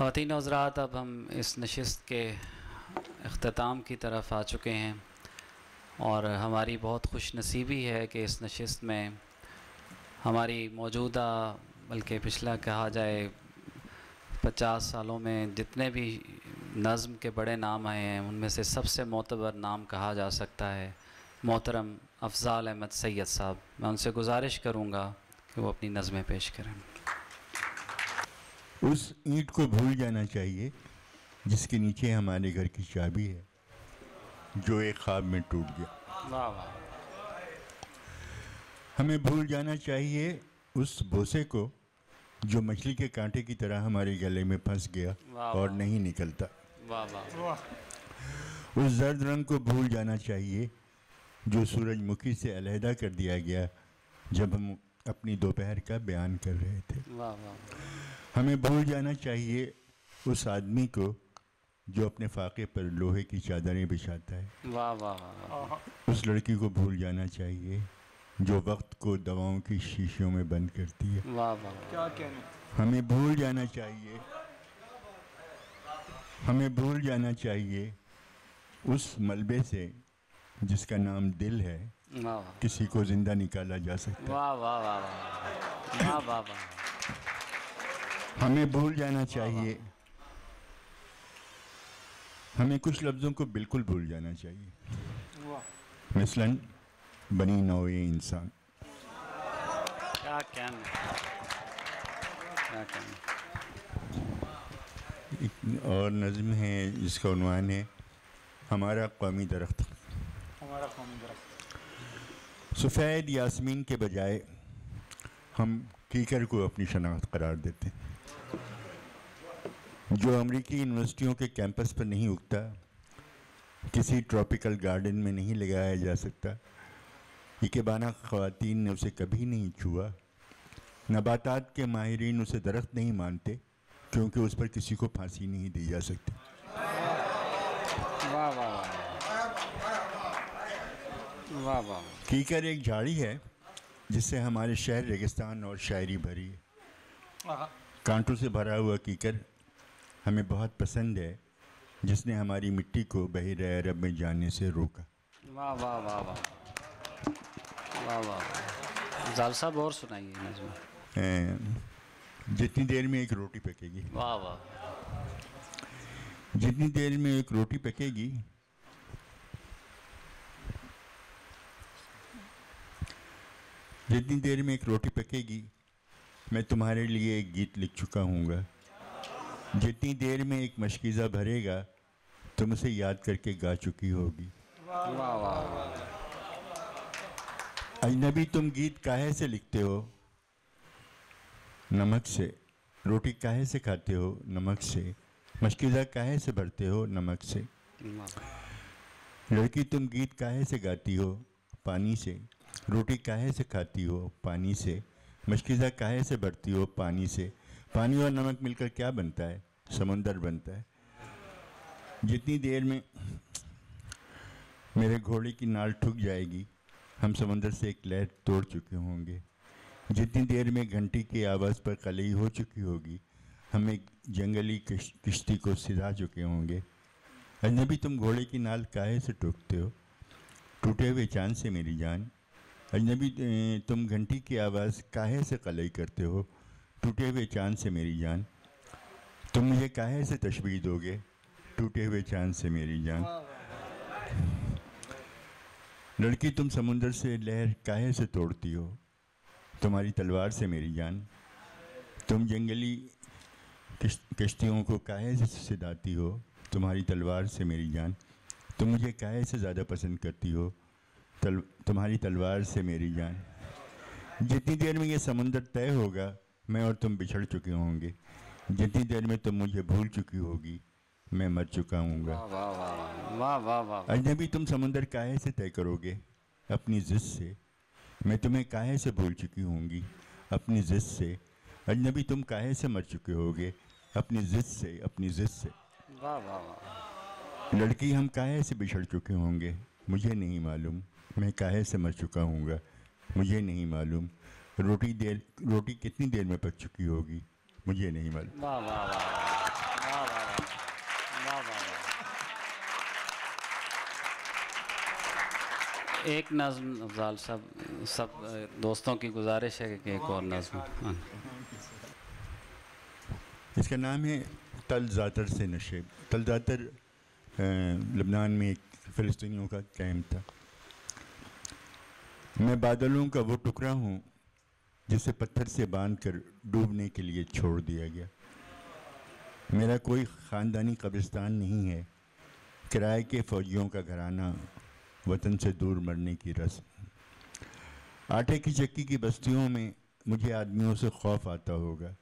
خواتین و حضرات، اب ہم اس نشست کے اختتام کی طرف آ چکے ہیں، اور ہماری بہت خوش نصیبی ہے کہ اس نشست میں ہماری موجودہ بلکہ پچھلا کہا جائے 50 سالوں میں جتنے بھی نظم کے بڑے نام آئے ہیں ان میں سے سب سے معتبر نام کہا جا سکتا ہے محترم افضال احمد سید صاحب۔ میں ان سے گزارش کروں گا کہ وہ اپنی نظمیں پیش کریں۔ اس اینٹ کو بھول جانا چاہیے جس کے نیچے ہمارے گھر کی چابی ہے، جو ایک خواب میں ٹوٹ گیا۔ واہ واہ۔ ہمیں بھول جانا چاہیے اس بوسے کو جو مچھلی کے کانٹے کی طرح ہمارے گلے میں پھنس گیا اور نہیں نکلتا۔ واہ واہ۔ اس زرد رنگ کو بھول جانا چاہیے جو سورج مکھی سے علیحدہ کر دیا گیا جب ہم اپنی دوپہر کا بیان کر رہے تھے۔ واہ واہ۔ ہمیں بھول جانا چاہیے اس آدمی کو جو اپنے فاقے پر لوہے کی چادریں بچھاتا ہے۔ واہ واہ۔ اس لڑکی کو بھول جانا چاہیے جو وقت کو دواؤں کی شیشیوں میں بند کرتی ہے۔ واہ واہ۔ کیا کہنا۔ ہمیں بھول جانا چاہیے، ہمیں بھول جانا چاہیے اس ملبے سے جس کا نام دل ہے، کسی کو زندہ نکالا جا سکتا ہے۔ واہ واہ واہ واہ واہ واہ واہ۔ ہمیں بھول جانا چاہیے، ہمیں کچھ لفظوں کو بالکل بھول جانا چاہیے، مثلاً بنی نوع انسان۔ کیا کہنا، کیا کہنا۔ ایک اور نظم ہے جس کا عنوان ہے ہمارا قومی درخت۔ ہمارا قومی درخت۔ سفید یاسمین کے بجائے ہم کیکر کو اپنی شناخت قرار دیتے ہیں، جو امریکی یونیورسٹیوں کے کیمپس پر نہیں اگتا، کسی ٹراپیکل گارڈن میں نہیں لگایا جا سکتا، اکیبانہ خواتین نے اسے کبھی نہیں چھوا، نباتات کے ماہرین اسے درخت نہیں مانتے کیونکہ اس پر کسی کو پھانسی نہیں دی جا سکتی۔ واہ واہ واہ واہ۔ کیکر ایک جھاڑی ہے جس سے ہمارے شہر ریگستان اور شاعری بھری ہے۔ کانٹوں سے بھرا ہوا کیکر ہمیں بہت پسند ہے، جس نے ہماری مٹی کو بحیرہ عرب میں جانے سے روکا۔ واہ واہ واہ واہ واہ واہ۔ زال صاحب اور سنائیے نظم۔ جتنی دیر میں ایک روٹی پکے گی، واہ واہ۔ جتنی دیر میں ایک روٹی پکے گی، جتنی دیر میں ایک روٹی پکے گی میں تمہارے لیے ایک گیت لکھ چکا ہوں گا۔ جتنی دیر میں ایک مشکیزہ بھرے گا تم اسے یاد کر کے گا چکی ہوگی۔ واہ واہ۔ اجنبی تم گیت کاہے سے لکھتے ہو؟ نمک سے۔ روٹی کاہے سے کھاتے ہو؟ نمک سے۔ مشکیزہ کاہے سے بھرتے ہو؟ نمک سے۔ لڑکی تم گیت کاہے سے گاتی ہو؟ پانی سے۔ روٹی کاہے سے کھاتی ہو؟ پانی سے۔ مشکیزہ کاہے سے بھرتی ہو؟ پانی سے۔ پانی اور نمک مل کر کیا بنتا ہے؟ سمندر بنتا ہے۔ جتنی دیر میں میرے گھوڑے کی نال ٹھک جائے گی ہم سمندر سے ایک لہر توڑ چکے ہوں گے۔ جتنی دیر میں گھنٹی کی آواز پر قلعی ہو چکی ہوگی ہم ایک جنگلی کشتی کو سجا چکے ہوں گے۔ اجنبی تم گھوڑے کی نال کاہے سے ٹوکتے ہو؟ ٹوٹے ہوئے چاند سے میری جان۔ اجنبی تم گھنٹی کی آواز کاہے سے قلعی کرتے ہو؟ ٹوٹے ہوئے چاند سے میری جان۔ تم مجھے کاہے سے تشبیہ دو گے؟ ٹوٹے ہوئے چاند سے میری جان۔ لڑکی تم سمندر سے لہر کاہے سے توڑتی ہو؟ تمہاری تلوار سے میری جان۔ تم جنگلی کشتیوں کو کاہے سے سداتی ہو؟ تمہاری تلوار سے میری جان۔ تم مجھے کاہے سے زیادہ پسند کرتی ہو؟ تمہاری تلوار سے میری جان۔ جتنی دیر میں یہ سمندر طے ہوگا میں اور تم بچھڑ چکے ہوں گے۔ جتنی دیر میں تم مجھے بھول چکی ہوگی میں مر چکا ہوں گا۔ واہ واہ واہ واہ واہ۔ اجنبی تم سمندر کاہے سے طے کرو گے؟ اپنی ضد سے۔ میں تمہیں کاہے سے بھول چکی ہوں گی؟ اپنی ضد سے۔ اجنبی تم کاہے سے مر چکے ہوگے؟ اپنی ضد سے، اپنی ضد سے۔ واہ واہ واہ۔ لڑکی ہم کاہے سے بچھڑ چکے ہوں گے؟ مجھے نہیں معلوم۔ میں کاہے سے مر چکا ہوں گا؟ مجھے نہیں معلوم۔ روٹی کتنی دیر میں پک چکی ہوگی؟ مجھے نہیں معلوم۔ واہ واہ واہ۔ ایک نظم افضال صاحب، سب دوستوں کی گزارش ہے کہ ایک اور نظم. ہاں. اس کا نام ہے تل زاتر سے نشیب. تل زاتر لبنان میں ایک فلسطینیوں کا کیمپ تھا. میں بادلوں کا وہ ٹکڑا ہوں جسے پتھر سے باندھ کر ڈوبنے کے لیے چھوڑ دیا گیا. میرا کوئی خاندانی قبرستان نہیں ہے، کرائے کے فوجیوں کا گھرانہ، وطن سے دور مرنے کی رسم. آٹے کی چکی کی بستیوں میں مجھے آدمیوں سے خوف آتا ہوگا.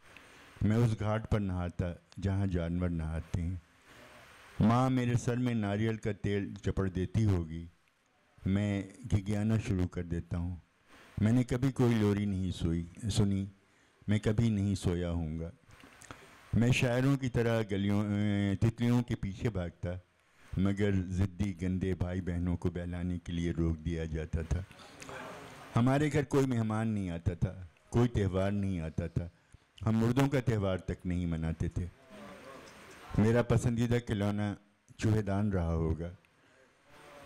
میں اس گھاٹ پر نہاتا جہاں جانور نہاتے ہیں. ماں میرے سر میں ناریل کا تیل چپڑ دیتی ہوگی. میں گھگیانا شروع کر دیتا ہوں. میں نے کبھی کوئی لوری نہیں سنی. میں کبھی نہیں سویا ہوں گا. میں شاعروں کی طرح تتلیوں کے پیچھے بھاگتا، مگر ضدی گندے بھائی بہنوں کو بہلانے کے لیے روک دیا جاتا تھا. ہمارے گھر کوئی مہمان نہیں آتا تھا، کوئی تہوار نہیں آتا تھا. ہم مردوں کا تہوار تک نہیں مناتے تھے. میرا پسندیدہ کھلونا چوہے دان رہا ہوگا.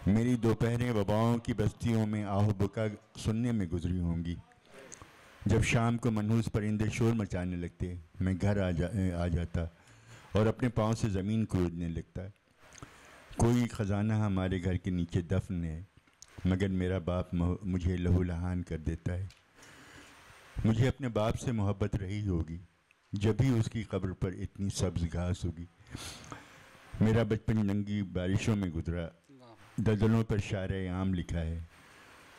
میری دوپہریں وباؤں کی بستیوں میں آہ و بکا سننے میں گزری ہوں گی. جب شام کو منحوس پرندے شور مچانے لگتے، میں گھر آ جاتا اور اپنے پاؤں سے زمین کھودنے لگتا. کوئی خزانہ ہمارے گھر کے نیچے دفن ہے، مگر میرا باپ مجھے لہو لہان کر دیتا ہے. مجھے اپنے باپ سے محبت رہی ہوگی جب ہی اس کی قبر پر اتنی سبز گھاس ہوگی. میرا بچپن ننگی بارشوں میں گزرا. دلدلوں پر شعر عام لکھا ہے.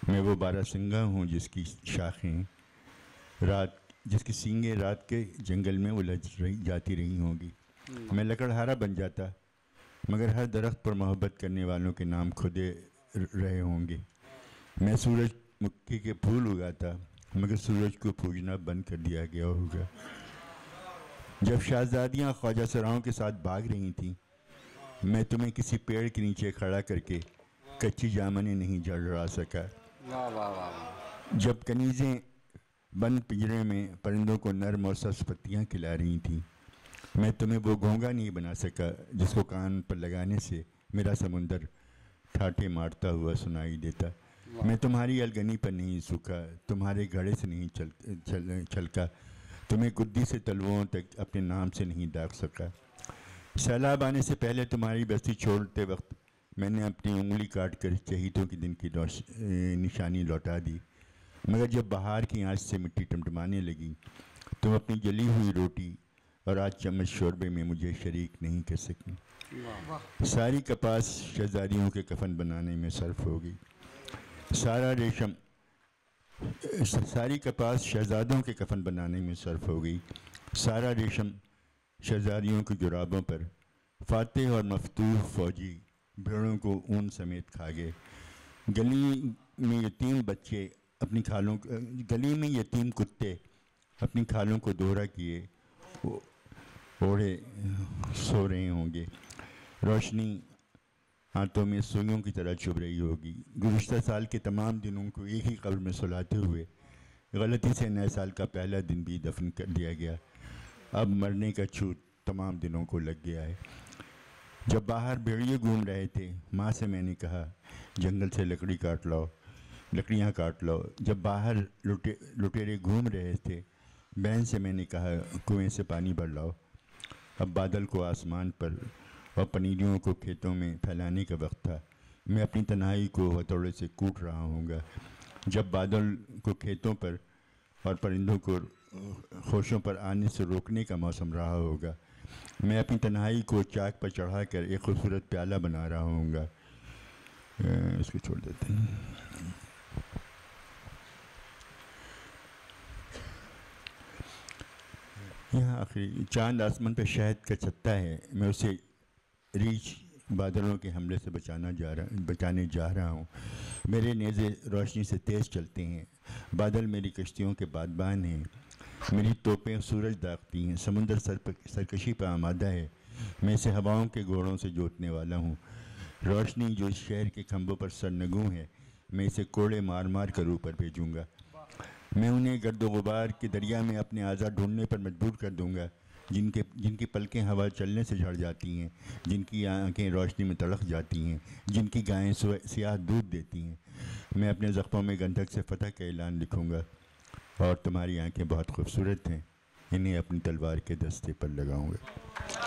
میں وہ بارہ سنگا ہوں جس کی سینگیں رات کے جنگل میں الجھ جاتی رہی ہوں گی. میں لکڑہارا بن جاتا، مگر ہر درخت پر محبت کرنے والوں کے نام کھدے رہے ہوں گے. میں سورج مکھی کے پھول اگاتا، مگر سورج کو پوجنا بند کر دیا گیا ہوگا. جب شہزادیاں خواجہ سراؤں کے ساتھ بھاگ رہی تھیں، میں تمہیں کسی پیڑ کے نیچے کھڑا کر کے کچی جامنیں نہیں جڑا سکا. جب کنیزیں بند پنجرے میں پرندوں کو نرم اور سبز پتیاں کھلا رہی تھیں، میں تمہیں وہ گھونگا نہیں بنا سکا جس کو کان پر لگانے سے میرا سمندر ٹھاٹھے مارتا ہوا سنائی دیتا. میں تمہاری الگنی پر نہیں سوکھا، تمہارے گھڑے سے نہیں چھلکا، تمہیں گدی سے تلوؤں تک اپنے نام سے نہیں داغ سکا. سیلاب آنے سے پہلے تمہاری بستی چھوڑتے وقت میں نے اپنی انگلی کاٹ کر شہیدوں کے دن کی نشانی لوٹا دی. مگر جب بہار کی آنچ سے مٹی ٹمٹمانے لگی، تم اپنی جلی ہوئی روٹی اور آج چمچ شوربے میں مجھے شریک نہیں کر سکی. ساری کپاس شہزادیوں کے کفن بنانے میں صرف ہو گئی. ساری کپاس شہزادوں کے کفن بنانے میں صرف ہو گئی. سارا ریشم شہزادیوں کی جرابوں پر. فاتح اور مفتوح فوجی بھیڑوں کو اون سمیت کھا گئے. گلی میں یتیم کتے اپنی کھالوں کو دوہرا کیے اوڑھے سو رہے ہوں گے. روشنی ہاتھوں میں سوئیوں کی طرح چبھ رہی ہوگی. گزشتہ سال کے تمام دنوں کو ایک ہی قبر میں سلاتے ہوئے غلطی سے نئے سال کا پہلا دن بھی دفن کر دیا گیا. اب مرنے کا چھوت تمام دنوں کو لگ گیا ہے. جب باہر بھیڑیے گھوم رہے تھے، ماں سے میں نے کہا جنگل سے لکڑیاں کاٹ لاؤ. جب باہر لٹیرے گھوم رہے تھے، بہن سے میں نے کہا کنویں سے پانی بھر لاؤ. اب بادل کو آسمان پر اور پنیریوں کو کھیتوں میں پھیلانے کا وقت تھا. میں اپنی تنہائی کو ہتھوڑے سے کوٹ رہا ہوں گا. جب بادل کو کھیتوں پر اور پرندوں کو خوشوں پر آنے سے روکنے کا موسم رہا ہوگا، میں اپنی تنہائی کو چاک پر چڑھا کر ایک خوبصورت پیالہ بنا رہا ہوں گا. اس کو چھوڑ دیتے ہیں. یہاں آخری چاند آسمان پہ شہد کا چھتا ہے. میں اسے ریچھ بادلوں کے حملے سے بچانے جا رہا ہوں. میرے نیزے روشنی سے تیز چلتے ہیں. بادل میری کشتیوں کے بادبان ہیں. میری توپیں سورج داغتی ہیں. سمندر سرکشی پہ آمادہ ہے. میں اسے ہواؤں کے گھوڑوں سے جوتنے والا ہوں. روشنی جو اس شہر کے کھمبوں پر سرنگوں ہے، میں اسے کوڑے مار مار کر اوپر بھیجوں گا. میں انہیں گرد و غبار کے دریا میں اپنے اعضا ڈھونڈنے پر مجبور کر دوں گا جن کی پلکیں ہوا چلنے سے جھڑ جاتی ہیں، جن کی آنکھیں روشنی میں تڑق جاتی ہیں، جن کی گائیں سیاہ دودھ دیتی ہیں، میں اپنے زخموں میں گندھک سے فتح کا اعلان لکھوں گا، اور تمہاری آنکھیں بہت خوبصورت ہیں، انہیں اپنی تلوار کے دستے پر لگاؤں گا۔